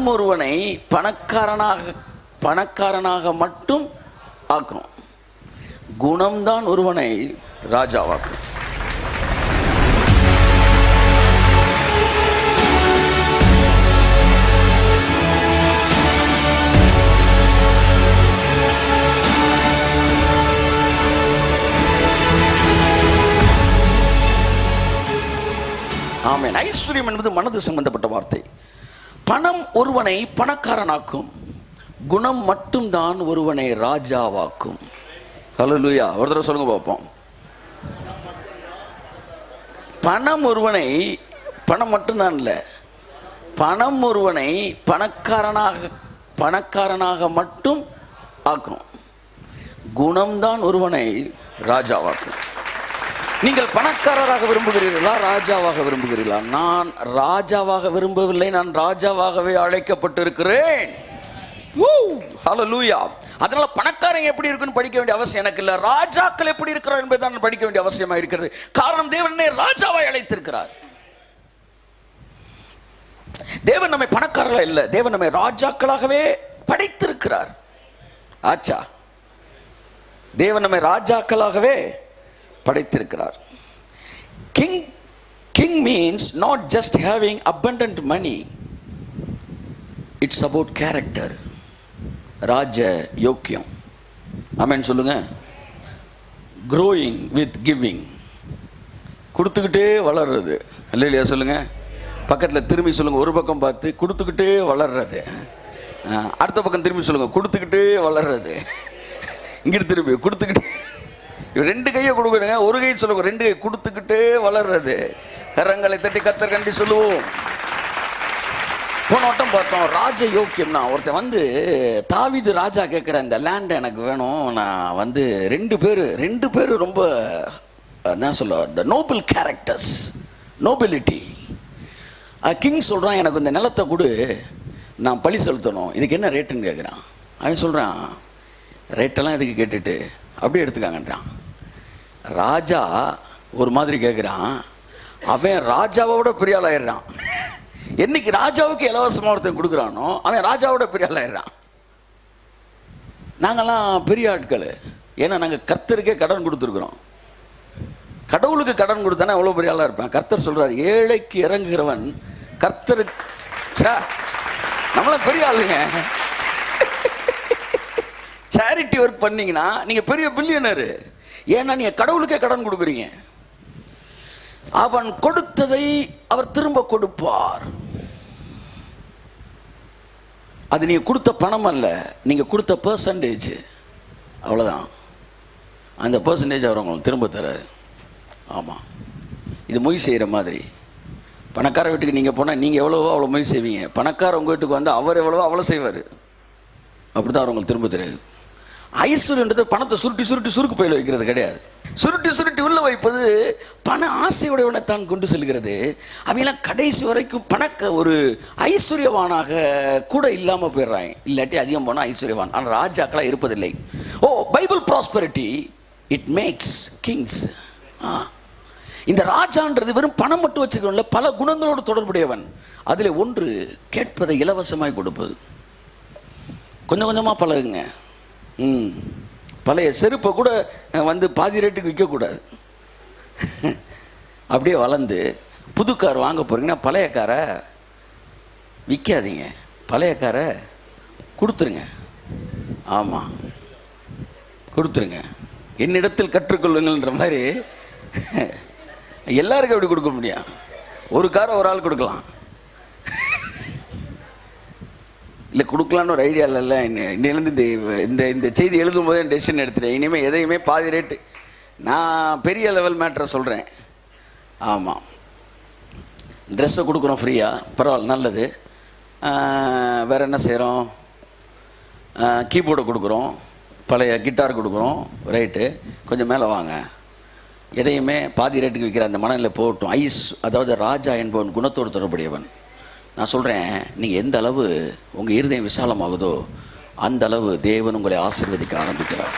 பணம் ஒருவனை பணக்காரனாக மட்டும் ஆக்கும், குணம்தான் ஒருவனை ராஜாவாக்கும். ஆமென். ஐஸ்வர்யம் என்பது மனது சம்பந்தப்பட்ட வார்த்தை. பணம் ஒருவனை பணக்காரனாக்கும், குணம் மட்டும்தான் ஒருவனை ராஜாவாக்கும். ஹல்லேலூயா. ஒரு தடவை சொல்லுங்க பார்ப்போம். பணம் மட்டும்தான் இல்லை, பணம் ஒருவனை பணக்காரனாக மட்டும் ஆக்கும், குணம்தான் ஒருவனை ராஜாவாக்கும். நீங்கள் பணக்காரராக விரும்புகிறீர்களா, ராஜாவாக விரும்புகிறீர்களா? நான் ராஜாவாக விரும்பவில்லை, நான் ராஜாவாகவே அழைக்கப்பட்டிருக்கிறேன். ஹல்லேலூயா. அதனால பணக்காரங்க எப்படி இருக்குன்னு படிக்க வேண்டிய அவசியம் எனக்கு இல்லை, ராஜாக்கள் எப்படி இருக்கிறார் என்பதை நான் படிக்க வேண்டிய அவசியமா இருக்கிறது. காரணம், தேவனே ராஜாவாய் அழைத்திருக்கிறார். தேவன் நம்மை பணக்காரர்களா இல்லை, தேவன் நம்மை ராஜாக்களாகவே படைத்திருக்கிறார். ஆச்சா, தேவன் நம்மை ராஜாக்களாகவே படைத்திருக்கிறார். King means not just having abundant money, it's about character. ராஜ யோக்கியம். ஆமென் சொல்லுங்க. growing with giving, கொடுத்துக்கிட்டே வளர்றது. இல்லையா சொல்லுங்க. பக்கத்தில் திரும்பி சொல்லுங்க, ஒரு பக்கம் பார்த்து கொடுத்துக்கிட்டே வளர்றது. அடுத்த பக்கம் திரும்பி சொல்லுங்க, கொடுத்துக்கிட்டே வளர்றது. இங்கிட்டு திரும்பி கொடுத்துக்கிட்டே, ரெண்டு கையை கொடுக்கணுங்க, ஒரு கை சொல்லுங்க, ரெண்டு கை கொடுத்துக்கிட்டே வளர்றது. கரங்களை தட்டி கர்த்தர் கண்டி சொல்லுவோம். போன வட்டம் பார்த்தோம் ராஜ யோக்கியம்னா, ஒருத்தன் தாவீது ராஜா கேட்குற இந்த லேண்ட் எனக்கு வேணும், நான் ரெண்டு பேர் ரொம்ப என்ன சொல்ல, த நோபல் கேரக்டர்ஸ், நோபிலிட்டி. கிங் சொல்கிறான், எனக்கு இந்த நிலத்தை கொடு, நான் பழி செலுத்தணும், இதுக்கு என்ன ரேட்டுன்னு கேட்குறான். அவன் சொல்கிறான், ரேட்டெல்லாம் இதுக்கு கேட்டுட்டு அப்படியே எடுத்துக்காங்கன்றான். ராஜா ஒரு மாதிரி கேட்குறான், அவன் ராஜாவோட பெரிய ஆளாயிடுறான். என்னைக்கு ராஜாவுக்கு இலவசமாக ஒருத்தன் கொடுக்குறானோ அவன் ராஜாவோட பெரிய ஆளாயிடுறான். நாங்கள்லாம் பெரிய ஆட்கள், ஏன்னா நாங்கள் கர்த்தருக்கே கடன் கொடுத்துருக்குறோம். கடவுளுக்கு கடன் கொடுத்தானே எவ்வளோ பெரிய ஆளாக இருப்பேன். கர்த்தர் சொல்கிறார், ஏழைக்கு இறங்குகிறவன் கர்த்தருக்கு. நம்மளாம் பெரிய ஆளுங்க. சேரிட்டி ஒர்க் பண்ணீங்கன்னா நீங்க பெரிய பில்லியனர். ஏன்னா நீங்க கடவுளுக்கே கடன் கொடுக்குறீங்க. அவன் கொடுத்ததை அவர் திரும்ப கொடுப்பார். அது நீங்க கொடுத்த பணம் அல்ல, நீங்க கொடுத்த பெர்சன்டேஜ், அவ்வளவுதான். அந்த பெர்சன்டேஜ் அவர் உங்களுக்கு திரும்ப தராரு. ஆமா, இது மொய் செய்யற மாதிரி. பணக்கார வீட்டுக்கு நீங்க போனா நீங்க எவ்வளவோ அவ்வளோ மொய் செய்வீங்க. பணக்கார உங்க வீட்டுக்கு அவர் எவ்வளவோ அவ்வளோ செய்வார். அப்படிதான் அவர் உங்களுக்கு திரும்ப தராரு. ஐஸ்வர்யன்றது பணத்தை சுருக்கு பையில் வைக்கிறது கிடையாது. சுருட்டி உள்ள வைப்பது பண ஆசையுடையவனை தான் கொண்டு செல்கிறது. அவங்களாம் கடைசி வரைக்கும் ஒரு ஐஸ்வர்யவானாக கூட இல்லாமல் போயிடுறாங்க. இல்லாட்டி அதிகம் போனால் ஐஸ்வர்யவான், ஆனால் ராஜாக்களாக இருப்பதில்லை. Bible prosperity it makes Kings. இந்த ராஜான்றது வெறும் பணம் மட்டும் வச்சுக்கல, பல குணங்களோடு தொடர்புடையவன். அதில் ஒன்று, கேட்பதை இலவசமாய் கொடுப்பது. கொஞ்சம் கொஞ்சமாக பழகுங்க. பழைய செருப்பை கூட பாதி ரேட்டுக்கு விற்கக்கூடாது. அப்படியே வளர்ந்து புது கார் வாங்க போகிறீங்கன்னா பழைய காரை விற்காதீங்க, பழைய காரை கொடுத்துருங்க. ஆமாம், கொடுத்துருங்க. என்னிடத்தில் கற்றுக்கொள்ளுங்கள்ன்ற மாதிரி எல்லாருக்கும் எப்படி கொடுக்க முடியும்? ஒரு காரை ஒரு ஆள் கொடுக்கலாம் இல்லை, கொடுக்கலான்னு ஒரு ஐடியா இல்லைல்ல. இன்னிலேருந்து இந்த செய்தி எழுதும் போதே டெசிஷன் எடுத்துட்டேன். இனிமேல் எதையுமே பாதி ரேட்டு, நான் பெரிய லெவல் மேட்ரை சொல்கிறேன். ஆமாம், ட்ரெஸ்ஸை கொடுக்குறோம் ஃப்ரீயாக, பரவாயில்ல, நல்லது. வேறு என்ன செய்கிறோம்? கீபோர்டை கொடுக்குறோம், பழைய கிட்டார் கொடுக்குறோம், ரைட்டு. கொஞ்சம் மேலே வாங்க. எதையுமே பாதி ரேட்டுக்கு விற்கிற அந்த மனநிலை போகட்டும். அதாவது ராஜா என்பவன் குணத்தோடு தொடர்புடையவன். நான் சொல்கிறேன், நீங்கள் எந்த அளவு உங்கள் இருதயம் விசாலமாகுதோ அந்த அளவு தேவன் உங்களை ஆசீர்வதிக்க ஆரம்பிக்கிறார்.